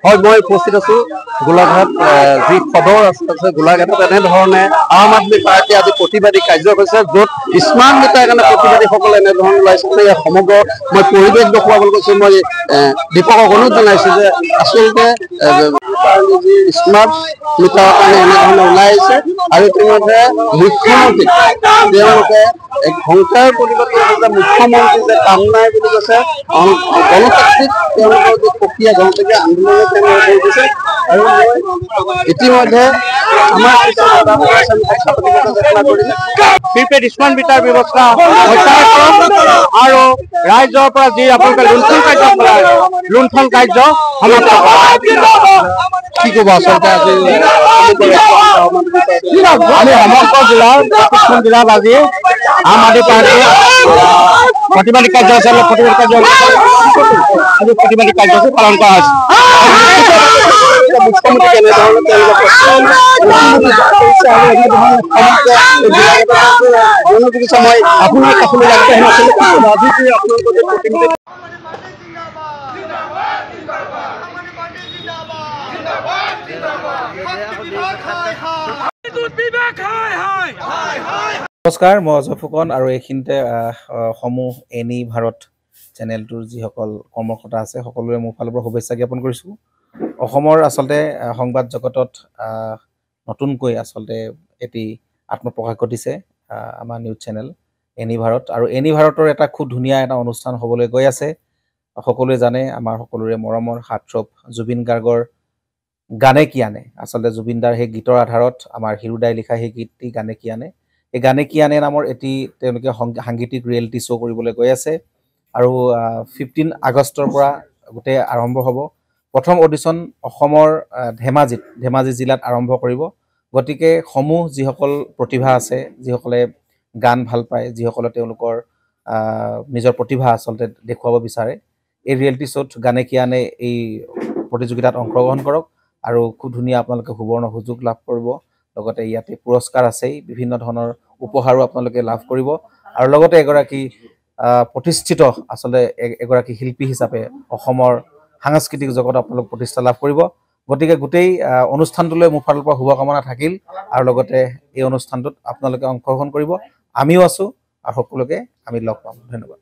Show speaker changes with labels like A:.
A: হয় মই উপস্থিত আছো গোলাঘাট যি সদৰ আছে গোলাঘাটত এনেধৰণে আম আদমি পাৰ্টি আজি প্ৰতিবাদী কাৰ্য হৈছে য'ত স্মাৰ্ট মিটাৰ কাৰণে প্ৰতিবাদীসকলে এনেধৰণে ওলাইছে ইয়াত সমগ্ৰ মই পৰিৱেশ দেখুৱাবলৈ গৈছো মই দীপকক অনুৰোধ জনাইছো যে আচলতে যি স্মাৰ্ট মিটাৰৰ কাৰণে এনেধৰণে ওলাই আহিছে আৰু ইতিমধ্যে মুখ্যমন্ত্ৰী তেওঁলোকে এক সংস্কাৰ প্ৰতিবাদ কৰিছে যে মুখ্যমন্ত্ৰী যে কাম নাই বুলি কৈছে গণতান্ত্ৰিক তেওঁলোকৰ যি প্ৰক্ৰিয়া গণতান্ত্ৰিক আন্দোলনে তেওঁলোকে কৰি দিছে আৰু ইতিমধ্যে আমাৰ প্ৰিপেইড স্মাৰ্ট মিটাৰ ব্যৱস্থা আৰু ৰাইজৰ পৰা যি আপোনালোকে লুণ্ঠন কাৰ্য সমাপ্ত কি ক'ব আচলতে আজি আমি সমগ্ৰ জিলাৰ জিলাত আজি আম আদমি পাৰ্টীয়ে প্ৰতিবাদী কাৰ্যসূচী প্ৰতিবাদী কাৰ্যসূচী পালন কৰা হৈছে মুখ্যমন্ত্ৰী কেনেধৰণে মই আপোনাৰ কাষলৈ
B: নমস্কাৰ মই অজয় ফুকন আৰু এইখিনিতে সমূহ এনি ভাৰত চেনেলটোৰ যিসকল কৰ্মকৰ্তা আছে সকলোৰে মোৰ ফালৰ পৰা শুভেচ্ছা জ্ঞাপন কৰিছোঁ। অসমৰ আচলতে সংবাদ জগতত নতুনকৈ আচলতে এটি আত্মপ্ৰকাশ ঘটিছে আমাৰ নিউজ চেনেল এনি ভাৰত আৰু এনি ভাৰতৰ এটা খুব ধুনীয়া এটা অনুষ্ঠান হ'বলৈ গৈ আছে। সকলোৱে জানে আমাৰ সকলোৰে মৰমৰ হাৰ্টথ্ৰব জুবিন গাৰ্গৰ গানে কি আনে আচলতে জুবিনদাৰ সেই গীতৰ আধাৰত আমাৰ হিৰুদাই লিখা সেই গীতটি গানে কি আনে এই গানে কি আনে নামৰ এটি তেওঁলোকে সাংগীতিক ৰিয়েলিটি শ্ব' কৰিবলৈ গৈ আছে আৰু 15 আগষ্টৰ পৰা গোটেই আৰম্ভ হ'ব। প্ৰথম অডিশ্যন অসমৰ ধেমাজি জিলাত আৰম্ভ কৰিব। গতিকে সমূহ যিসকল প্ৰতিভা আছে যিসকলে গান ভাল পায় যিসকলে তেওঁলোকৰ নিজৰ প্ৰতিভা আচলতে দেখুৱাব বিচাৰে এই ৰিয়েলিটি শ্ব'ত গানে কি আনে এই প্ৰতিযোগিতাত অংশগ্ৰহণ কৰক আৰু খুব ধুনীয়া আপোনালোকে সুবৰ্ণ সুযোগ লাভ কৰিব। লগতে ইয়াতে পুৰস্কাৰ আছেই বিভিন্ন ধৰণৰ উপহাৰো আপোনালোকে লাভ কৰিব আৰু লগতে এগৰাকী প্ৰতিষ্ঠিত আচলতে এগৰাকী শিল্পী হিচাপে অসমৰ সাংস্কৃতিক জগত আপোনালোক প্ৰতিষ্ঠা লাভ কৰিব। গতিকে গোটেই অনুষ্ঠানটোলৈ মোৰ ফালৰ পৰা শুভকামনা থাকিল আৰু লগতে এই অনুষ্ঠানটোত আপোনালোকে অংশগ্ৰহণ কৰিব। আমিও আছোঁ আৰু সকলোকে আমি লগ পাম। ধন্যবাদ।